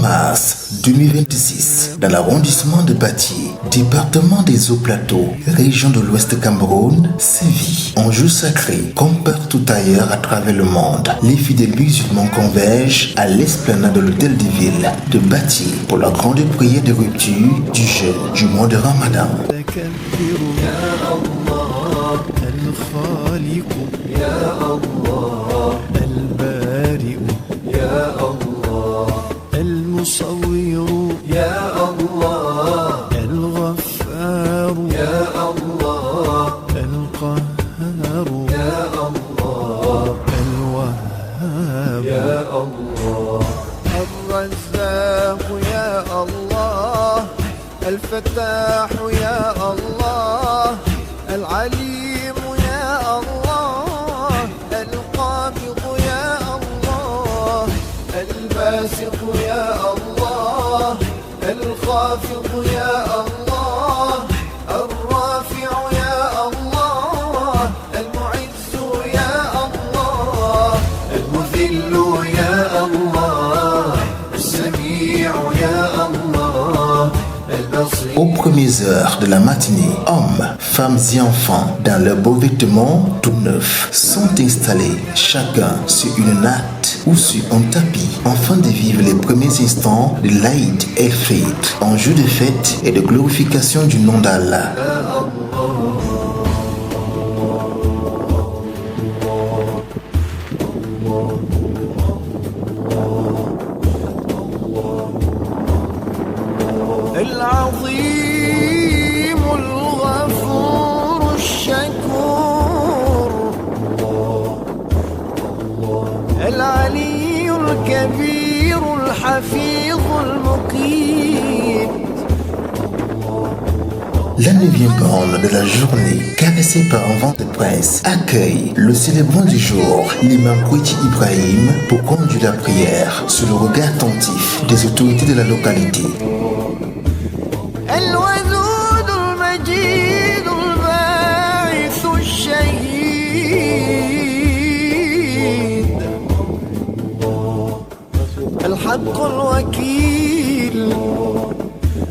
Mars 2026, dans l'arrondissement de Bati, département des Hauts-Plateaux, région de l'Ouest Cameroun, sévit un jour sacré comme partout ailleurs à travers le monde. Les fidèles musulmans convergent à l'esplanade de l'hôtel de ville de Bati pour la grande prière de rupture du jeûne du mois de Ramadan. المصور يا الله الغفار يا الله القهار يا الله الوهاب يا الله الرزاق يا الله الفتاح يا الله العليم يا الله القابض يا الله الباسط يا الله الخافض يا الله الرافع يا الله المعز يا الله المذل يا الله السميع يا الله البصير. Aux premières heures de la matinée, hommes, femmes et enfants, dans leurs beaux vêtements tout neufs, sont installés chacun sur une natte ou sur un tapis, afin de vivre les premiers instants de l'Aïd el-Fitr, un jour de fête et de glorification du nom d'Allah. العظيم الغفور الشكور العلي الكبير الحفيظ المقيت. La 9e bande de la journée, caressée par un vent de presse, accueille le célébrant du jour, l'imam Kouiti Ibrahim, pour conduire la prière sous le regard attentif des autorités de la localité. الودود المجيد الباعث الشهيد الحق الوكيل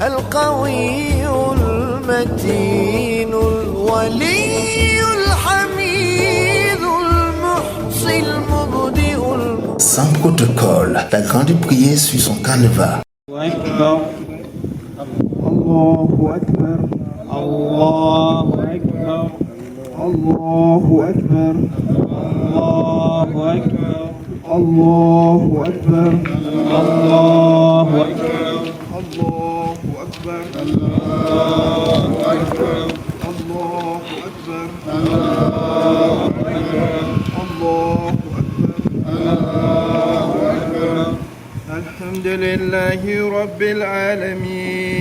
القوي المتين الولي الحميد المحصي المبدئ. Sans protocole, la grande prière suit son carnaval. الله أكبر الله أكبر الله أكبر الله أكبر الله أكبر الله أكبر الله أكبر الله أكبر الله أكبر الله أكبر. الحمد لله رب العالمين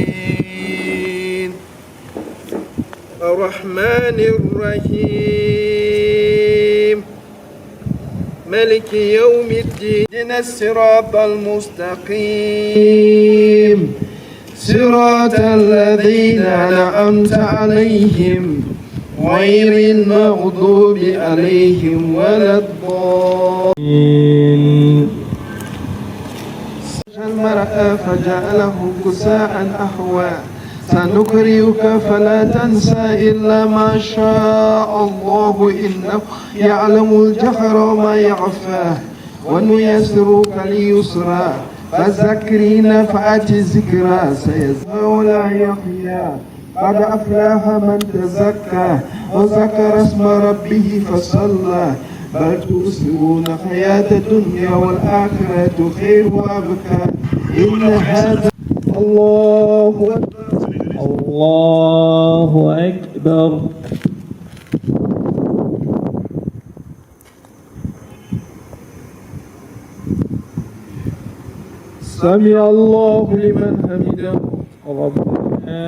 الرحمن الرحيم ملك يوم الدين اهدنا الصراط المستقيم صراط الذين أنعمت عليهم غير المغضوب عليهم ولا الضالين. المرأة فجعله كساء أحوى سنقرئك فلا تنسى إلا ما شاء الله إنه يعلم الجهر وما يخفى ونيسرك ليسرى فذكرين فأتي الذكرى سيذكر ولا يحيى قد أفلح من تزكى وذكر اسم ربه فصلى بل تؤثرون حياة الدنيا والآخرة خير وأبقى إن هذا الله أكبر الله أكبر. سمع الله لمن حمده ربنا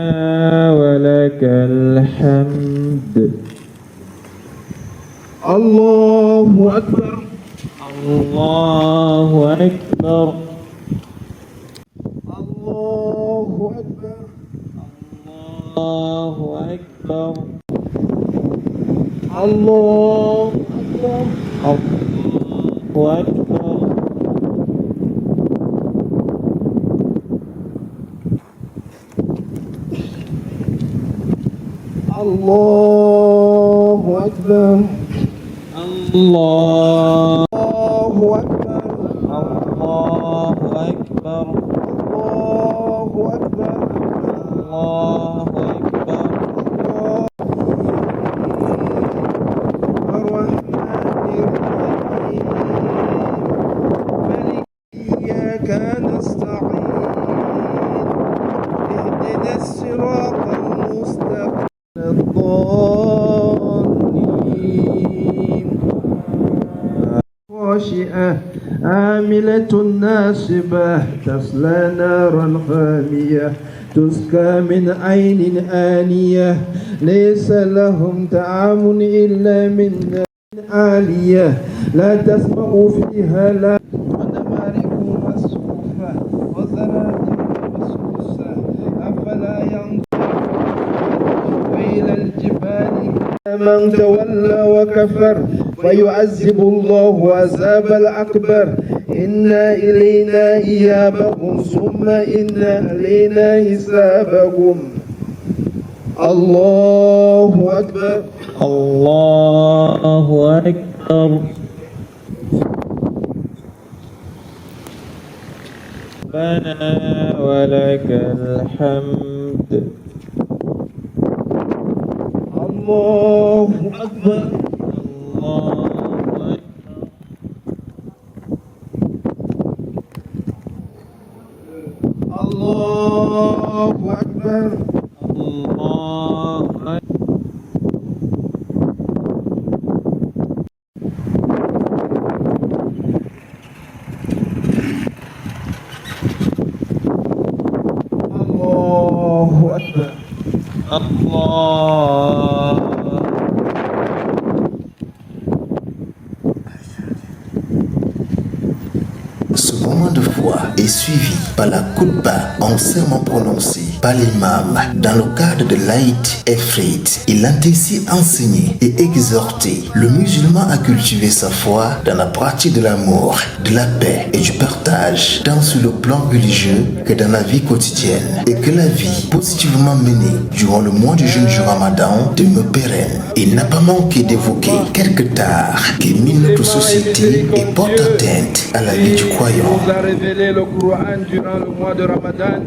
ولك الحمد. الله أكبر الله أكبر. الله أكبر الله أكبر. الله أكبر الله أكبر. الله أكبر الله أكبر الله أكبر. الله أكبر الله أكبر. الرحمن الرحيم مالك إياك نستعين اهدنا الصراط المستقيم الضالين خاشئة عاملة ناصبة تصلى نارا حامية تسقى من عين آنية ليس لهم طعام إلا من نار عالية لا تسمع فيها لا ونمارق مصفوفة وزرابي مبثوثة أفلا ينظرون إلى الجبال من تولى وكفر فيعذب الله عذاب الأكبر إن إلينا إيابهم ثم إن علينا حسابهم الله أكبر الله أكبر. ربنا ولك الحمد. الله أكبر الله الله أكبر الله أكبر. الله أكبر الله. Ce moment de foi est suivi par la khutba en serment prononcé par l'imam dans le cadre de l'Aïd el-Fitr. Il a ainsi enseigné et exhorté le musulman à cultiver sa foi dans la pratique de l'amour, de la paix et du partage, tant sur le plan religieux que dans la vie quotidienne, et que la vie positivement menée durant le mois du jeûne du Ramadan demeure pérenne. Il n'a pas manqué d'évoquer quelques tares qui minent notre société et portent atteinte à la vie du croyant. Il nous a révélé le Coran durant le mois de Ramadan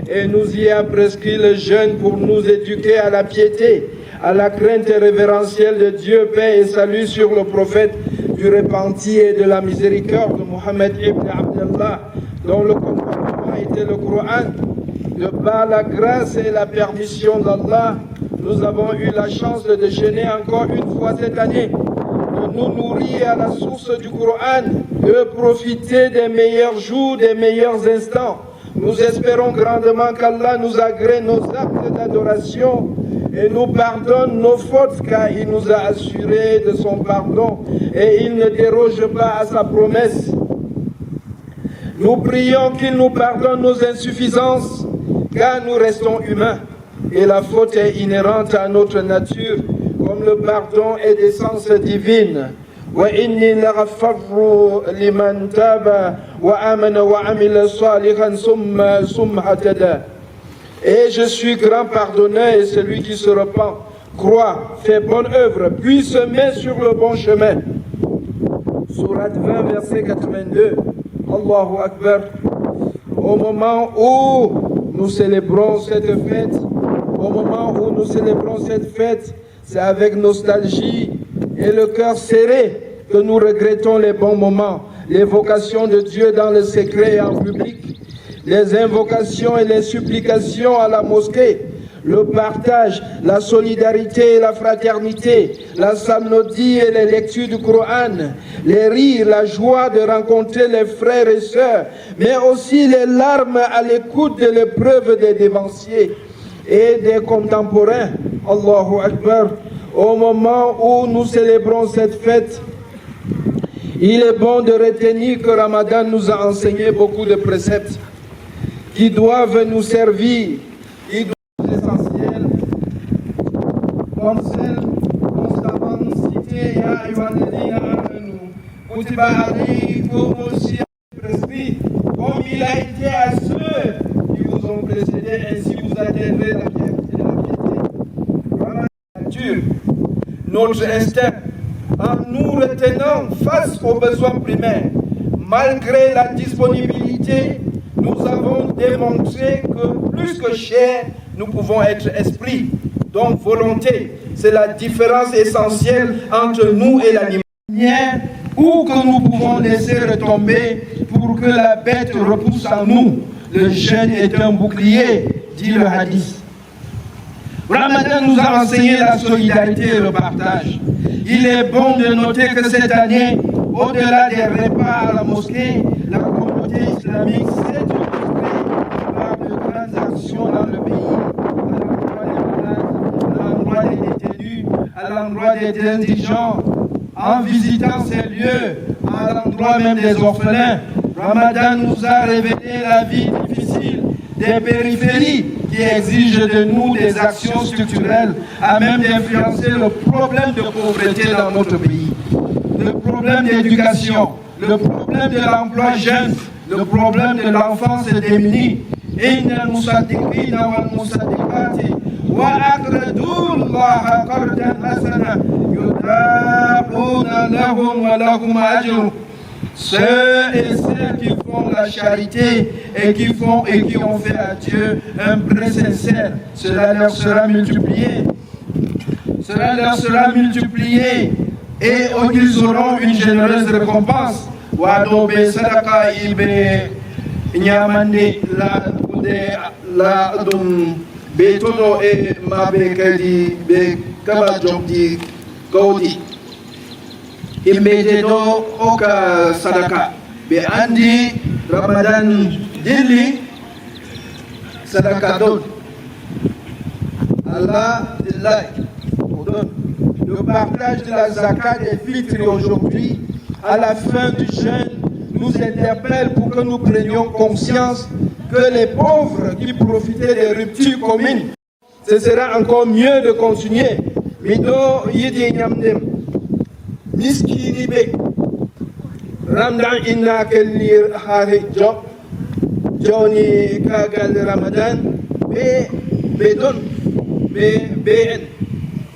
et nous y a prescrit le jeûne pour nous éduquer à la piété, à la crainte révérentielle de Dieu, paix et salut sur le prophète du repenti et de la miséricorde, Mohammed ibn Abdallah, dont le comportement était le Coran. De par la grâce et la permission d'Allah, nous avons eu la chance de déjeuner encore une fois cette année, de nous nourrir à la source du Coran, de profiter des meilleurs jours, des meilleurs instants. Nous espérons grandement qu'Allah nous agrée nos actes d'adoration et nous pardonne nos fautes, car il nous a assuré de son pardon et il ne déroge pas à sa promesse. Nous prions qu'il nous pardonne nos insuffisances, car nous restons humains et la faute est inhérente à notre nature, comme le pardon est d'essence divine. وإني لغفر لمن تاب وآمن وعمل صالحا ثم اهتدى. Et je suis grand pardonneur et celui qui se repent, croit, fait bonne œuvre, puis se met sur le bon chemin. Sourate 20, verset 82. Allahu Akbar. Au moment où nous célébrons cette fête, c'est avec nostalgie et le cœur serré que nous regrettons les bons moments, l'évocation de Dieu dans le secret et en public, les invocations et les supplications à la mosquée, le partage, la solidarité et la fraternité, la psalmodie et les lectures du Coran, les rires, la joie de rencontrer les frères et sœurs, mais aussi les larmes à l'écoute de l'épreuve des dévanciers et des contemporains. Allahu Akbar. Au moment où nous célébrons cette fête, il est bon de retenir que Ramadan nous a enseigné beaucoup de préceptes qui doivent nous servir. Essentiel, comme celle constamment citée, Ya ayyuhalladhina amanu, kutiba alaykumus siyam prescrit, comme il a été à ceux qui vous ont précédés, ainsi vous atteindrez la piété. Nature, notre instinct, en nous retenant face aux besoins primaires, malgré la disponibilité, nous avons démontré que plus que chair, nous pouvons être esprit, donc volonté. C'est la différence essentielle entre nous et l'animal, ou que nous pouvons laisser retomber pour que la bête repousse en nous. Le jeûne est un bouclier, dit le hadith. Ramadan nous a enseigné la solidarité et le partage. Il est bon de noter que cette année, au-delà des repas à la mosquée, la communauté islamique s'est illustrée par de grandes actions dans le pays, à l'endroit des détenus, à l'endroit des indigents, en visitant ces lieux, à l'endroit même des orphelins. Ramadan nous a révélé la vie difficile des périphéries qui exigent de nous des actions structurelles à même d'influencer le problème de pauvreté dans notre pays, le problème d'éducation, le problème de l'emploi jeune, le problème de l'enfance démunie. إن المصدقين والمصدقات وأقرضوا الله قرضا حسنا يضاعفون لهم ولهم أجر. Ceux et celles qui font la charité et qui ont fait à Dieu un prêt sincère, cela leur sera multiplié. Cela leur sera multiplié et ils auront une généreuse récompense. Wadobe sadaka ibe nyamande la dum betono e mabe kadi be kaba jomdi gawdi. Imbe do oka sadaka be andi Ramadan dilli sadaka don Allah dillah donne le partage de la zakat des fitri aujourd'hui à la fin du jeûne nous interpelle pour que nous prenions conscience que les pauvres qui profitaient des ruptures communes, ce sera encore mieux de continuer. Mido yidi nyamdem miskini be Ramadan inna kelli hari job joni kagal Ramadan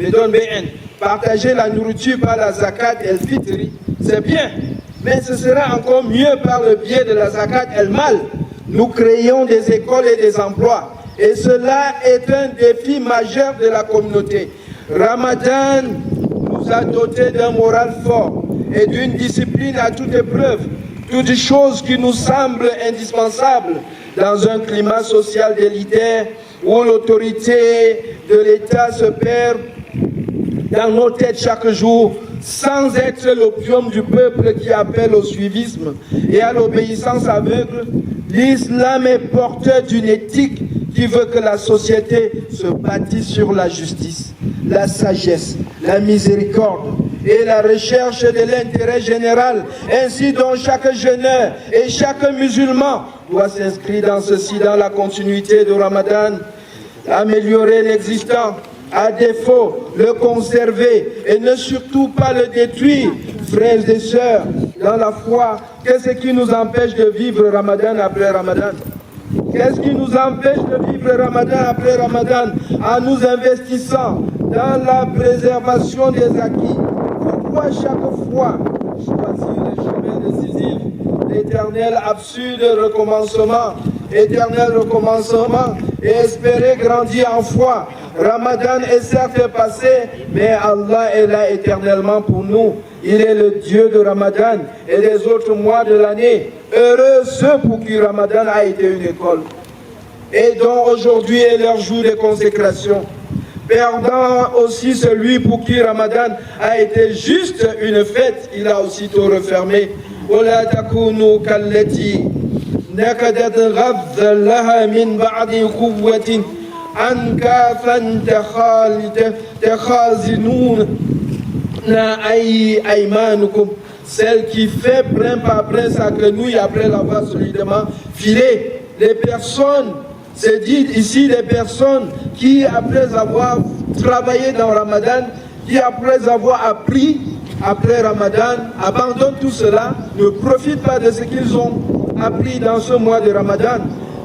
BN partager la nourriture par la zakat et le fitri, c'est bien, mais ce sera encore mieux par le biais de la zakat et le mal. Nous créons des écoles et des emplois, et cela est un défi majeur de la communauté. Ramadan nous a dotés d'un moral fort et d'une discipline à toute épreuve, toutes choses qui nous semblent indispensables dans un climat social délétère où l'autorité de l'État se perd dans nos têtes chaque jour, sans être l'opium du peuple qui appelle au suivisme et à l'obéissance aveugle. L'islam est porteur d'une éthique qui veut que la société se bâtisse sur la justice, la sagesse, la miséricorde et la recherche de l'intérêt général. Ainsi donc chaque jeûneur et chaque musulman doit s'inscrire dans ceci, dans la continuité de Ramadan, améliorer l'existant, à défaut, le conserver et ne surtout pas le détruire. Frères et sœurs, dans la foi, qu'est-ce qui nous empêche de vivre Ramadan après Ramadan? Qu'est-ce qui nous empêche de vivre Ramadan après Ramadan en nous investissant dans la préservation des acquis? Pourquoi chaque fois choisir le chemin décisif, l'éternel absurde recommencement éternel recommencement et espérer grandir en foi. Ramadan est certes passé, mais Allah est là éternellement pour nous. Il est le Dieu de Ramadan et des autres mois de l'année. Heureux ceux pour qui Ramadan a été une école et dont aujourd'hui est leur jour de consécration. Perdant aussi celui pour qui Ramadan a été juste une fête, il a aussitôt refermé. ولا تكونوا كالتي نكدت غزلها من بعد قوة أنكافا تخازنون أيمانكم, celle qui fait brin par brin sa grenouille après l'avoir solidement filée. Les personnes, c'est dit ici, les personnes qui après avoir travaillé dans Ramadan, qui après avoir appris après Ramadan, abandonnent tout cela, ne profitent pas de ce qu'ils ont appris dans ce mois de Ramadan,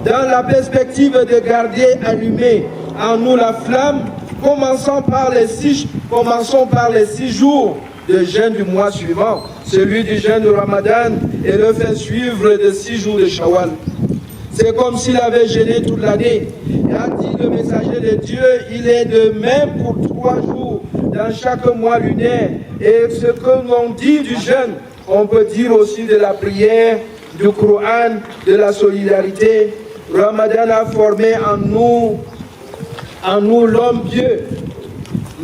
dans la perspective de garder allumée en nous la flamme. Commençons par les 6 jours de jeûne du mois suivant, celui du jeûne de Ramadan, et le fait suivre de 6 jours de Shawwal. C'est comme s'il avait jeûné toute l'année. Et a dit le messager de Dieu, il est de même pour 3 jours dans chaque mois lunaire. Et ce que l'on dit du jeûne, on peut dire aussi de la prière, du Coran, de la solidarité. Ramadan a formé en nous l'homme Dieu,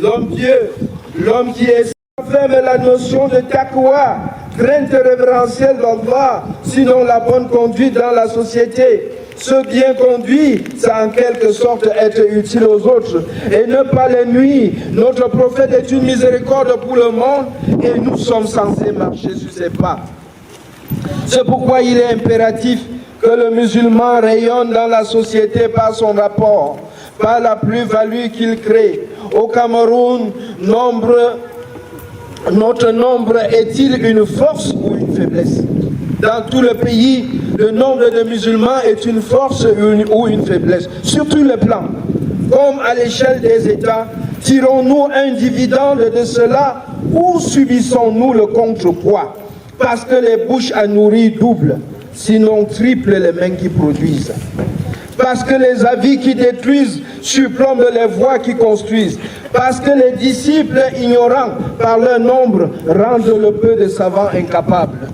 l'homme qui est ferme la notion de taqwa, crainte révérentielle d'Allah, sinon la bonne conduite dans la société. Ce bien conduit, c'est en quelque sorte être utile aux autres et ne pas les nuire. Notre prophète est une miséricorde pour le monde et nous sommes censés marcher sur ses pas. C'est pourquoi il est impératif que le musulman rayonne dans la société par son rapport, par la plus-value qu'il crée. Au Cameroun, notre nombre est-il une force ou une faiblesse? Dans tout le pays, le nombre de musulmans est une force ou une faiblesse, sur tous les plans. Comme à l'échelle des États, tirons-nous un dividende de cela ou subissons-nous le contrepoids? Parce que les bouches à nourrir doublent, sinon triplent les mains qui produisent. Parce que les avis qui détruisent surplombent les voies qui construisent. Parce que les disciples ignorants par leur nombre rendent le peu de savants incapables.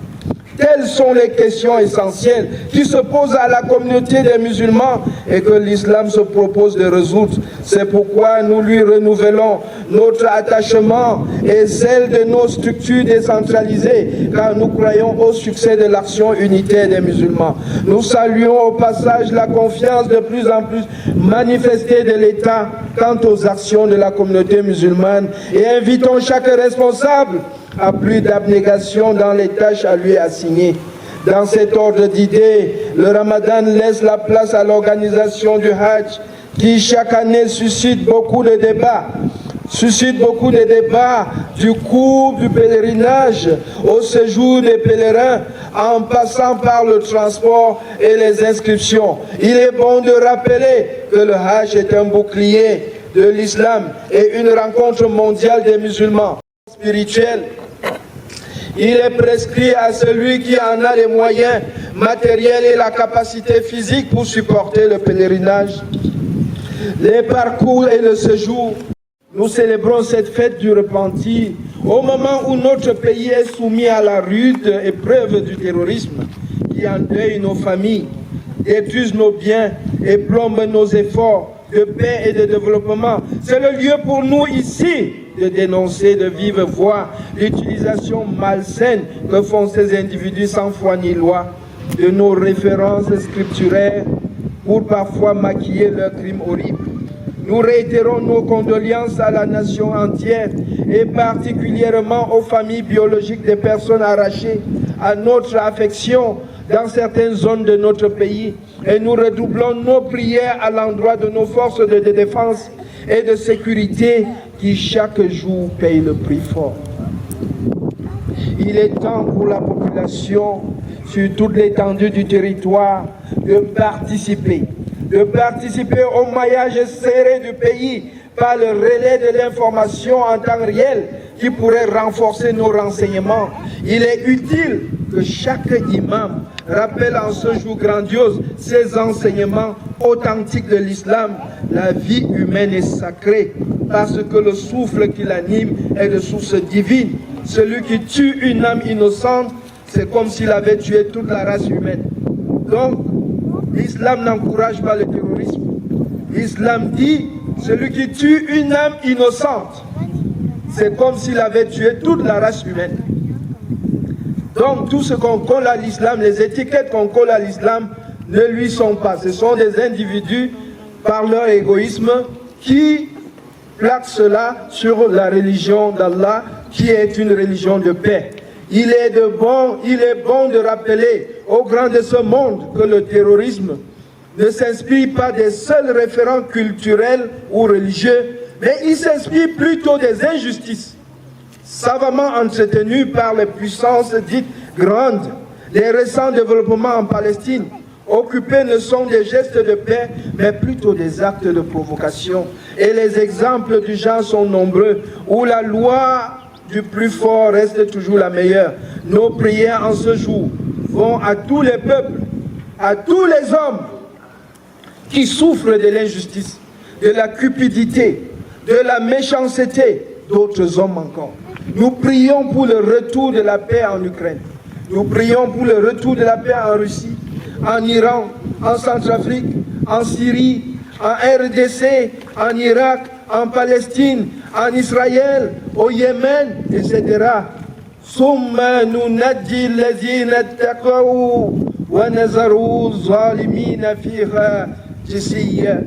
Telles sont les questions essentielles qui se posent à la communauté des musulmans et que l'islam se propose de résoudre. C'est pourquoi nous lui renouvelons notre attachement et celle de nos structures décentralisées, car nous croyons au succès de l'action unitaire des musulmans. Nous saluons au passage la confiance de plus en plus manifestée de l'État quant aux actions de la communauté musulmane et invitons chaque responsable à plus d'abnégation dans les tâches à lui assignées. Dans cet ordre d'idées, le Ramadan laisse la place à l'organisation du Hajj qui chaque année suscite beaucoup de débats. Du cours du pèlerinage au séjour des pèlerins en passant par le transport et les inscriptions. Il est bon de rappeler que le Hajj est un bouclier de l'islam et une rencontre mondiale des musulmans spirituels. Il est prescrit à celui qui en a les moyens matériels et la capacité physique pour supporter le pèlerinage, les parcours et le séjour. Nous célébrons cette fête du repentir au moment où notre pays est soumis à la rude épreuve du terrorisme qui endeuille nos familles, détruit nos biens et plombe nos efforts de paix et de développement. C'est le lieu pour nous ici de dénoncer de vive voix l'utilisation malsaine que font ces individus sans foi ni loi de nos références scripturaires pour parfois maquiller leurs crimes horribles. Nous réitérons nos condoléances à la nation entière et particulièrement aux familles biologiques des personnes arrachées à notre affection dans certaines zones de notre pays et nous redoublons nos prières à l'endroit de nos forces de défense et de sécurité qui chaque jour payent le prix fort. Il est temps pour la population sur toute l'étendue du territoire de participer au maillage serré du pays par le relais de l'information en temps réel qui pourrait renforcer nos renseignements. Il est utile que chaque imam rappelle en ce jour grandiose ces enseignements authentiques de l'islam. La vie humaine est sacrée parce que le souffle qui l'anime est de source divine. Celui qui tue une âme innocente, c'est comme s'il avait tué toute la race humaine. Donc, l'islam n'encourage pas le terrorisme. L'islam dit, celui qui tue une âme innocente, c'est comme s'il avait tué toute la race humaine. Donc, tout ce qu'on colle à l'islam, les étiquettes qu'on colle à l'islam, ne lui sont pas. Ce sont des individus, par leur égoïsme, qui plaquent cela sur la religion d'Allah, qui est une religion de paix. Il est bon de rappeler aux grands de ce monde que le terrorisme ne s'inspire pas des seuls référents culturels ou religieux, mais il s'inspire plutôt des injustices savamment entretenues par les puissances dites grandes. Les récents développements en Palestine occupés ne sont des gestes de paix, mais plutôt des actes de provocation. Et les exemples du genre sont nombreux, où la loi du plus fort reste toujours la meilleure. Nos prières en ce jour vont à tous les peuples, à tous les hommes qui souffrent de l'injustice, de la cupidité, de la méchanceté d'autres hommes encore. Nous prions pour le retour de la paix en Ukraine. Nous prions pour le retour de la paix en Russie, en Iran, en Centrafrique, en Syrie, en RDC, en Irak, en Palestine, en Israël, au Yémen, etc. Summa nunadji allazina taqaw wa nazaru zalimina fiha jisiyya.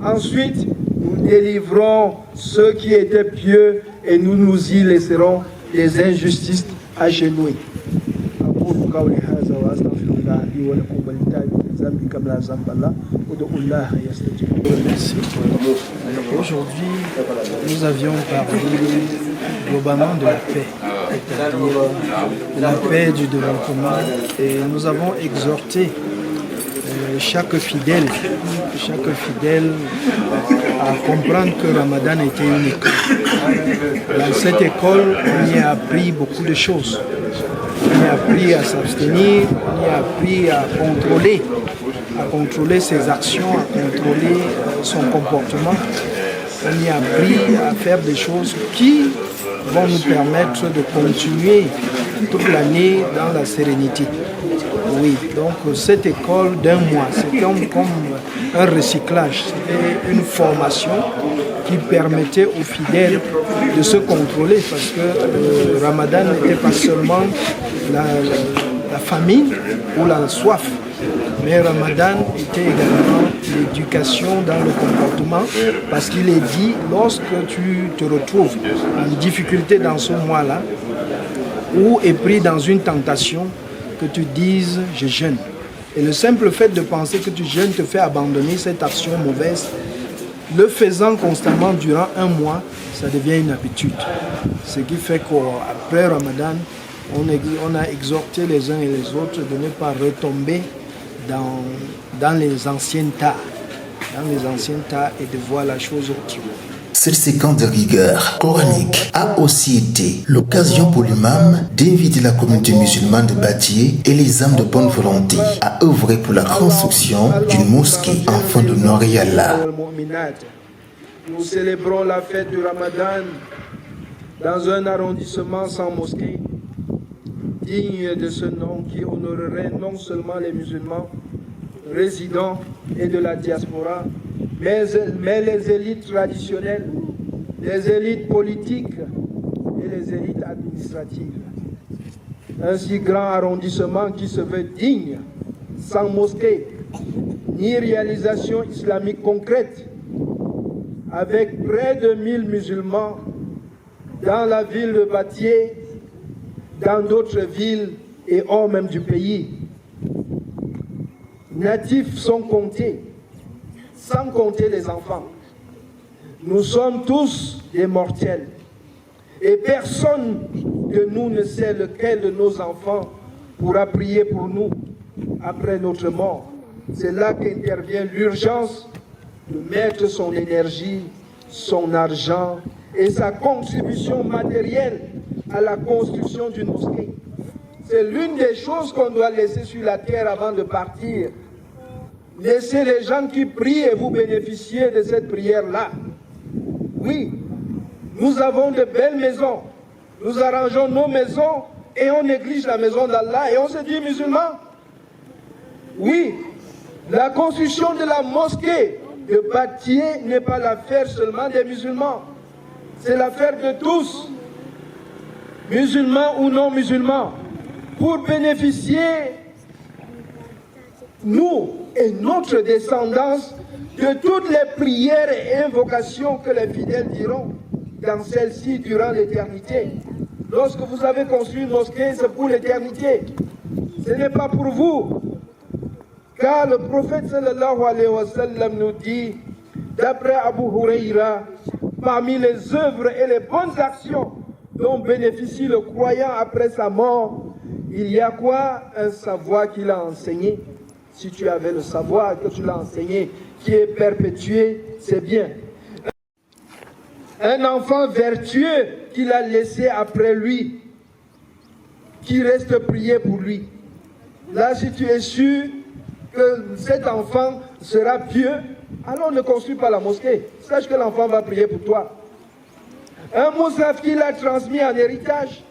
Ensuite, nous délivrons ceux qui étaient pieux et nous y laisserons les injustices agenouillés. Aujourd'hui, nous avions parlé globalement de la paix, c'est-à-dire de la paix, du développement, et nous avons exhorté chaque fidèle à comprendre que Ramadan était une école. Dans cette école, on y a appris beaucoup de choses. On y a appris à s'abstenir, on y a appris à contrôler ses actions, à contrôler son comportement. On y a appris à faire des choses qui vont nous permettre de continuer toute l'année dans la sérénité. Oui, donc cette école d'un mois, c'est comme un recyclage, c'était une formation qui permettait aux fidèles de se contrôler parce que le Ramadan n'était pas seulement la famine ou la soif, mais Ramadan était également l'éducation dans le comportement parce qu'il est dit, lorsque tu te retrouves en difficulté dans ce mois-là ou est pris dans une tentation, que tu dises « je jeûne ». Et le simple fait de penser que tu jeûnes te fait abandonner cette action mauvaise. Le faisant constamment durant un mois, ça devient une habitude. Ce qui fait qu'après Ramadan, on a exhorté les uns et les autres de ne pas retomber dans les anciens tas. Et de voir la chose autrement. Cette séquence de rigueur coranique a aussi été l'occasion pour l'imam d'inviter la communauté musulmane de Batié et les âmes de bonne volonté à œuvrer pour la construction d'une mosquée afin d'honorer Allah. Nous célébrons la fête du Ramadan dans un arrondissement sans mosquée, digne de ce nom qui honorerait non seulement les musulmans résidents et de la diaspora, mais les élites traditionnelles, les élites politiques et les élites administratives. Un si grand arrondissement qui se veut digne, sans mosquée, ni réalisation islamique concrète, avec près de 1000 musulmans dans la ville de Batié, dans d'autres villes et hors même du pays. Natifs sont comptés, sans compter les enfants. Nous sommes tous des mortels. Et personne de nous ne sait lequel de nos enfants pourra prier pour nous après notre mort. C'est là qu'intervient l'urgence de mettre son énergie, son argent et sa contribution matérielle à la construction d'une mosquée. c'est l'une des choses qu'on doit laisser sur la terre avant de partir. Laissez les gens qui prient et vous bénéficiez de cette prière-là. Oui, nous avons de belles maisons. Nous arrangeons nos maisons et on néglige la maison d'Allah et on se dit musulman. Oui, la construction de la mosquée de Batié n'est pas l'affaire seulement des musulmans. C'est l'affaire de tous, musulmans ou non musulmans. Pour bénéficier, nous et notre descendance, de toutes les prières et invocations que les fidèles diront dans celle-ci durant l'éternité. Lorsque vous avez construit une mosquée, c'est pour l'éternité. Ce n'est pas pour vous. Car le prophète sallallahu alayhi wa sallam nous dit, d'après Abu Huraira, parmi les œuvres et les bonnes actions dont bénéficie le croyant après sa mort, il y a quoi? Un savoir qu'il a enseigné. Si tu avais le savoir que tu l'as enseigné, qui est perpétué, c'est bien. Un enfant vertueux qu'il a laissé après lui, qui reste prier pour lui. Là, si tu es sûr que cet enfant sera pieux, alors ne construis pas la mosquée. Sache que l'enfant va prier pour toi. Un moussaf qu'il a transmis en héritage,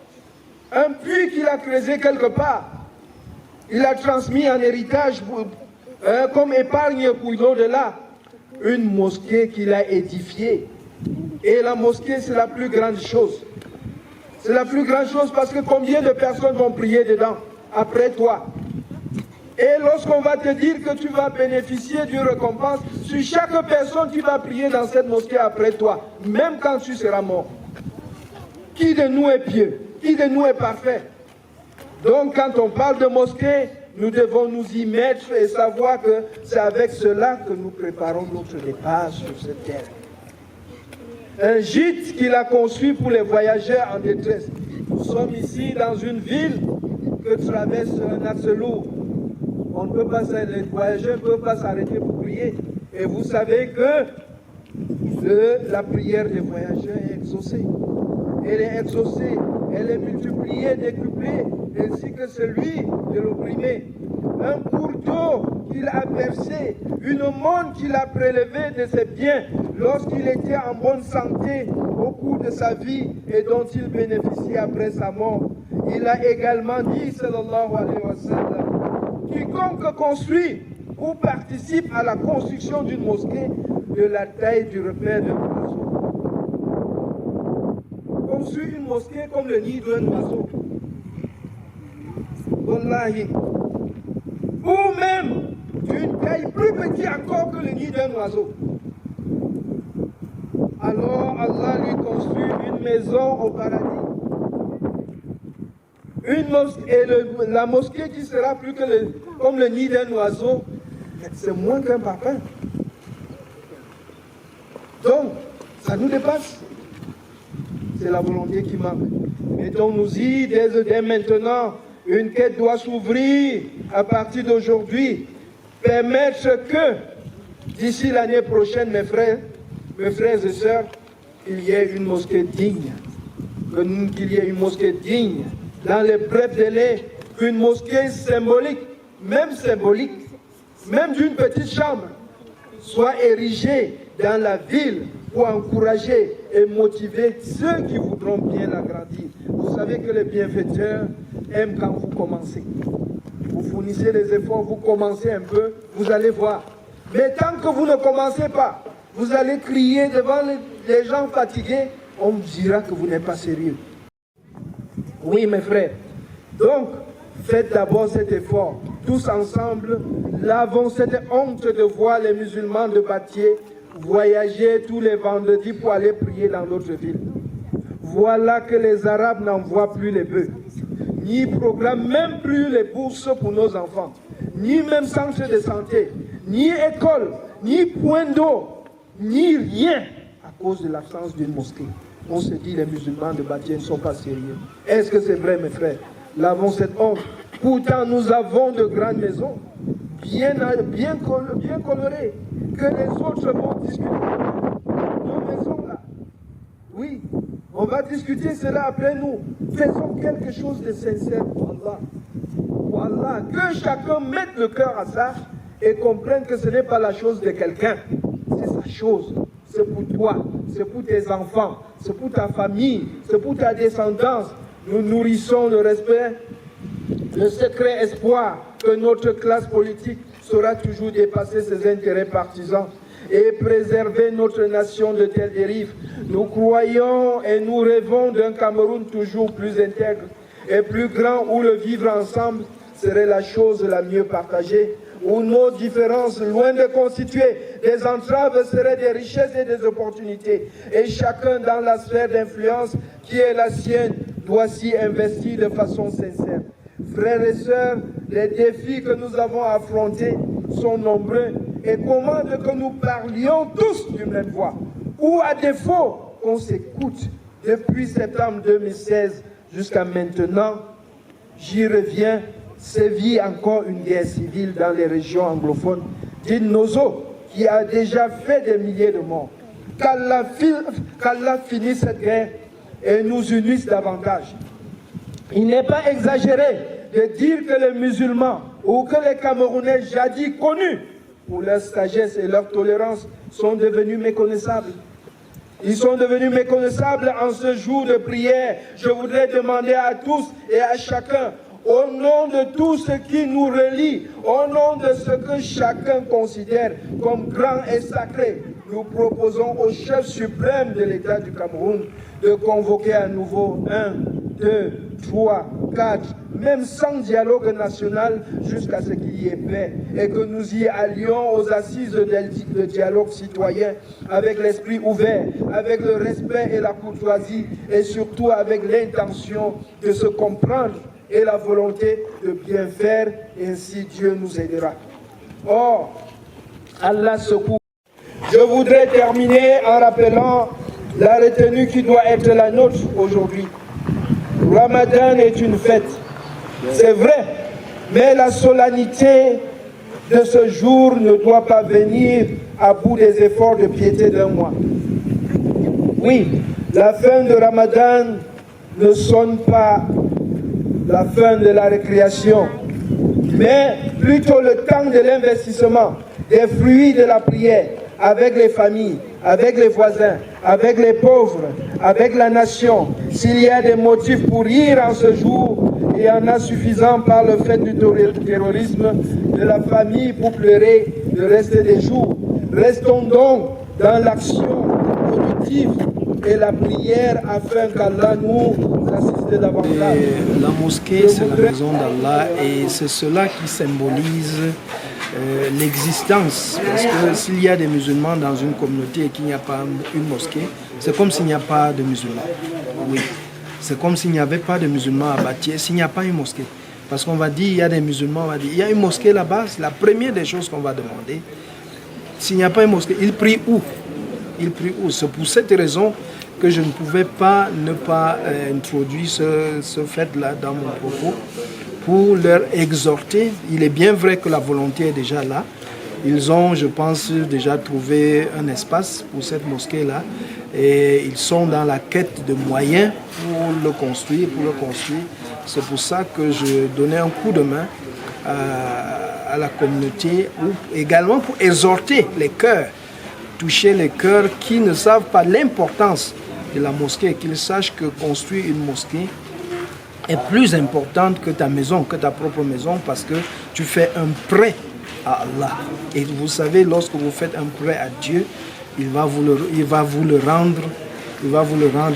un puits qu'il a creusé quelque part, il a transmis en héritage comme épargne pour l'au-delà. Une mosquée qu'il a édifiée. Et la mosquée, c'est la plus grande chose. C'est la plus grande chose parce que combien de personnes vont prier dedans après toi? Et lorsqu'on va te dire que tu vas bénéficier d'une récompense sur chaque personne qui va prier dans cette mosquée après toi, même quand tu seras mort. Qui de nous est pieux? Qui de nous est parfait? Donc quand on parle de mosquée, nous devons nous y mettre et savoir que c'est avec cela que nous préparons notre départ sur cette terre. Un gîte qu'il a construit pour les voyageurs en détresse. Nous sommes ici dans une ville que traverse un axe lourd. On ne peut pas, les voyageurs ne peuvent pas s'arrêter pour prier. Et vous savez que la prière des voyageurs est exaucée. Elle est exaucée, elle est multipliée, décuplée, ainsi que celui de l'opprimé. Un cours d'eau qu'il a versé, une aumône qu'il a prélevée de ses biens lorsqu'il était en bonne santé au cours de sa vie et dont il bénéficie après sa mort. Il a également dit, sallallahu alayhi wa sallam, quiconque construit ou participe à la construction d'une mosquée de la taille du repère d'un oiseau. Construit une mosquée comme le nid d'un oiseau. Wallahi. Ou même d'une taille plus petite encore que le nid d'un oiseau. Alors Allah lui construit une maison au paradis. Une mosquée, et la mosquée qui sera plus que comme le nid d'un oiseeu, c'est moins qu'un papin. Donc, ça nous dépasse. C'est la volonté qui manque. Mettons-nous-y dès maintenant. Une quête doit s'ouvrir à partir d'aujourd'hui. Permettre que, d'ici l'année prochaine, mes frères et sœurs, qu'il y ait une mosquée digne. Qu'il y ait une mosquée digne. Dans les brefs délais, une mosquée symbolique, même d'une petite chambre, soit érigée dans la ville pour encourager et motiver ceux qui voudront bien l'agrandir. Vous savez que les bienfaiteurs aiment quand vous commencez. Vous fournissez les efforts, vous commencez un peu, vous allez voir. Mais tant que vous ne commencez pas, vous allez crier devant les gens fatigués, on vous dira que vous n'êtes pas sérieux. Oui, mes frères. Donc, faites d'abord cet effort. Tous ensemble, lavons cette honte de voir les musulmans de Batié voyager tous les vendredis pour aller prier dans d'autres villes. Voilà que les Arabes n'envoient plus les bœufs, ni programment même plus les bourses pour nos enfants, ni même centre de santé, ni école, ni point d'eau, ni rien à cause de l'absence d'une mosquée. On se dit les musulmans de Batié ne sont pas sérieux. Est-ce que c'est vrai, mes frères? Lavons cette honte. Pourtant, nous avons de grandes maisons, bien colorées, que les autres vont discuter. Nos maisons là, oui, On va discuter cela après nous. Faisons quelque chose de sincère pour Allah. Pour Allah, que chacun mette le cœur à ça et comprenne que ce n'est pas la chose de quelqu'un. C'est sa chose. C'est pour toi, c'est pour tes enfants, c'est pour ta famille, c'est pour ta descendance. Nous nourrissons le respect, le secret espoir que notre classe politique saura toujours dépasser ses intérêts partisans et préserver notre nation de telles dérives. Nous croyons et nous rêvons d'un Cameroun toujours plus intègre et plus grand, où le vivre ensemble serait la chose la mieux partagée, où nos différences, loin de constituer des entraves, seraient des richesses et des opportunités. Et chacun dans la sphère d'influence qui est la sienne doit s'y investir de façon sincère. Frères et sœurs, les défis que nous avons affrontés sont nombreux et commandent que nous parlions tous d'une même voix. Ou à défaut, qu'on s'écoute. Depuis septembre 2016 jusqu'à maintenant, j'y reviens, sévit encore une guerre civile dans les régions anglophones, dite Nozo, qui a déjà fait des milliers de morts. Qu'Allah finisse cette guerre et nous unisse davantage. Il n'est pas exagéré de dire que les musulmans ou que les Camerounais jadis connus pour leur sagesse et leur tolérance sont devenus méconnaissables. Ils sont devenus méconnaissables en ce jour de prière. Je voudrais demander à tous et à chacun, au nom de tout ce qui nous relie, au nom de ce que chacun considère comme grand et sacré, nous proposons au chef suprême de l'État du Cameroun de convoquer à nouveau 1, 2, 3, 4, même sans dialogue national jusqu'à ce qu'il y ait paix et que nous y allions aux assises de dialogue citoyen avec l'esprit ouvert, avec le respect et la courtoisie et surtout avec l'intention de se comprendre et la volonté de bien faire, ainsi Dieu nous aidera. Or, Allah secoue. Je voudrais terminer en rappelant la retenue qui doit être la nôtre aujourd'hui. Ramadan est une fête, c'est vrai, mais la solennité de ce jour ne doit pas venir à bout des efforts de piété d'un mois. Oui, la fin de Ramadan ne sonne pas la fin de la récréation, mais plutôt le temps de l'investissement, des fruits de la prière, avec les familles, avec les voisins, avec les pauvres, avec la nation. S'il y a des motifs pour rire en ce jour, il y en a suffisant par le fait du terrorisme de la famille pour pleurer le reste des jours. Restons donc dans l'action productive et la prière afin qu'Allah nous assiste davantage. La mosquée, c'est la maison d'Allah et c'est cela qui symbolise l'existence. Parce que s'il y a des musulmans dans une communauté et qu'il n'y a pas une mosquée, c'est comme s'il n'y a pas de musulmans. Oui, c'est comme s'il n'y avait pas de musulmans à Batié, s'il n'y a pas une mosquée. Parce qu'on va dire, il y a des musulmans, on va dire, il y a une mosquée là-bas, c'est la première des choses qu'on va demander. S'il n'y a pas une mosquée, ils prient où? Ils prient où? C'est pour cette raison que je ne pouvais pas ne pas introduire ce fait-là dans mon propos, pour leur exhorter. Il est bien vrai que la volonté est déjà là. Ils ont, je pense, déjà trouvé un espace pour cette mosquée-là et ils sont dans la quête de moyens pour le construire, C'est pour ça que je donnais un coup de main à la communauté, ou également pour exhorter les cœurs, toucher les cœurs qui ne savent pas l'importance de la mosquée, qu'ils sachent que construire une mosquée est plus importante que ta maison, que ta propre maison, parce que tu fais un prêt à Allah. Et vous savez, lorsque vous faites un prêt à Dieu, il va vous le rendre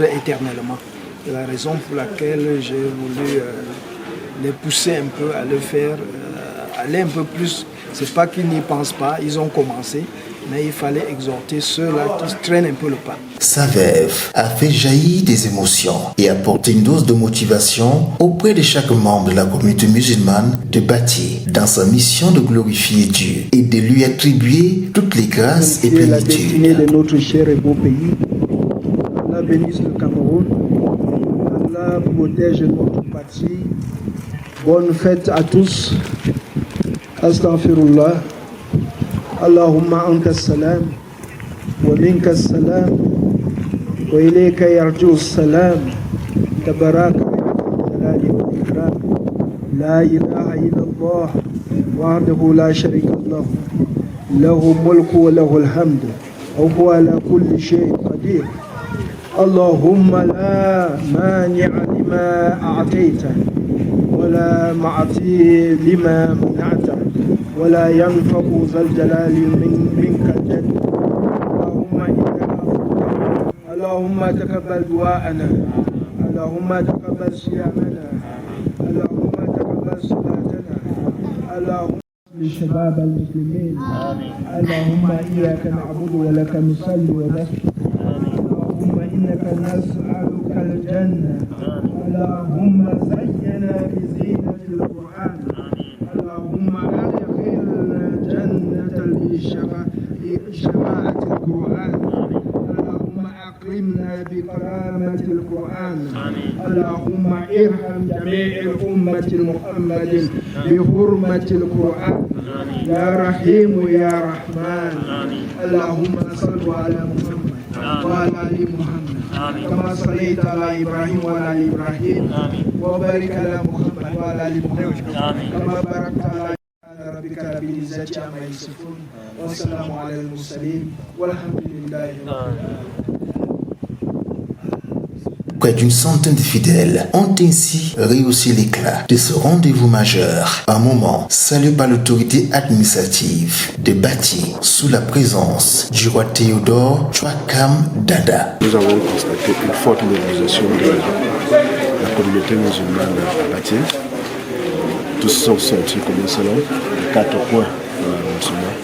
éternellement. C'est la raison pour laquelle j'ai voulu les pousser un peu à le faire, aller un peu plus. C'est pas qu'ils n'y pensent pas, ils ont commencé, mais il fallait exhorter ceux-là qui traînent un peu le pas. Sa veuve a fait jaillir des émotions et apporté une dose de motivation auprès de chaque membre de la communauté musulmane de Batié dans sa mission de glorifier Dieu et de lui attribuer toutes les grâces et la destinée plénitudes. de notre cher et beau pays. Allah bénisse le Cameroun. Allah protège notre patrie. Bonne fête à tous. Astaghfirullah. Allahumma anta salam wa minka salam وإليك يرجو السلام تبارك الجلال والإكرام لا إله إلا الله وحده لا شريك له له الملك وله الحمد وهو على كل شيء قدير اللهم لا مانع لما أعطيت ولا معطي لما منعت ولا ينفع ذا الجلال منك الجد اللهم تقبل دعاءنا اللهم تقبل صيامنا اللهم تقبل صلاتنا اللهم لشباب المسلمين اللهم إياك نعبد ولك نصلي ونسجد اللهم إنك نسألك الجنة اللهم زينا بزينة القرآن اللهم أدخلنا جنة بشفاعة القرآن اللهم أكرمنا بكرامة القرآن اللهم ارحم جميع الأمة محمد بحرمة القرآن يا رحيم يا رحمن اللهم صل على محمد وعلى آل محمد كما صليت على إبراهيم وعلى آل إبراهيم وبارك على محمد وعلى آل محمد كما باركت على ربك رب العزة عما يصفون والسلام على المرسلين والحمد لله رب العالمين. Près d'une centaine de fidèles ont ainsi rehaussé l'éclat de ce rendez-vous majeur, un moment salué par l'autorité administrative de Bati sous la présence du roi Théodore Chouakam Dada. Nous avons constaté une forte mobilisation de la communauté musulmane à Bati. Tous sont sortis comme un seul homme, les 4 points musulmans,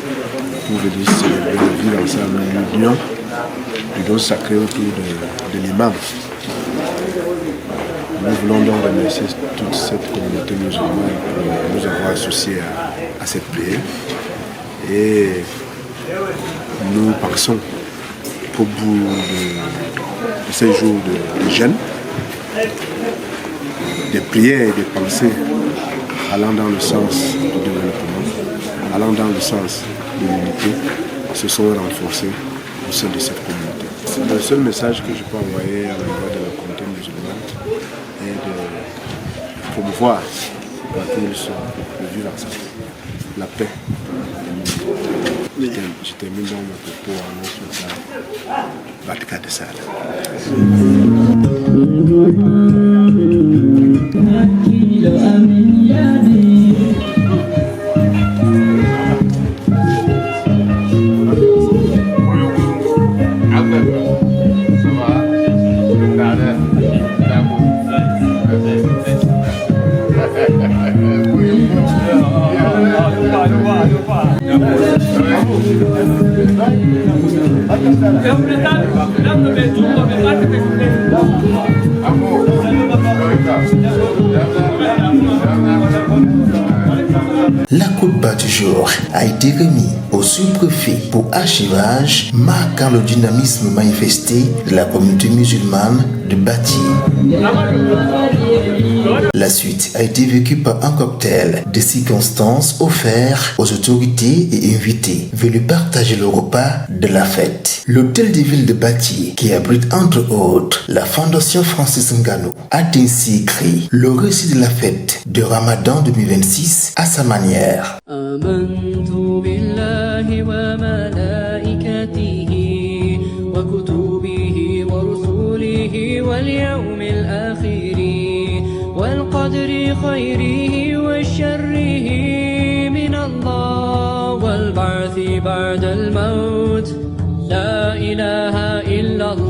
pour venir célébrer le vivre ensemble, l'union du dos sacré autour de l'imam. Nous voulons donc remercier toute cette communauté musulmane pour nous avoir associés à cette prière. Et nous pensons qu'au bout de ces jours de jeûne, des prières et des pensées allant dans le sens du développement, allant dans le sens de l'unité, se sont renforcés au sein de cette communauté. Le seul message que je peux envoyer à l'endroit de la communauté musulmane est de promouvoir pour tous le vivre ensemble, la paix et l'unité. Je termine donc mon propos en nom sur la Batika de Sala. La coupe du jour a été remise au sous-préfet pour archivage, marquant le dynamisme manifesté de la communauté musulmane de Bati. La suite a été vécue par un cocktail de circonstances offert aux autorités et invités venus partager le repas de la fête. L'hôtel de ville de Bati, qui abrite entre autres la Fondation Francis Ngannou, a ainsi écrit le récit de la fête de Ramadan 2026 à sa manière. واليوم الآخر والقدر خيره وشره من الله والبعث بعد الموت لا إله إلا الله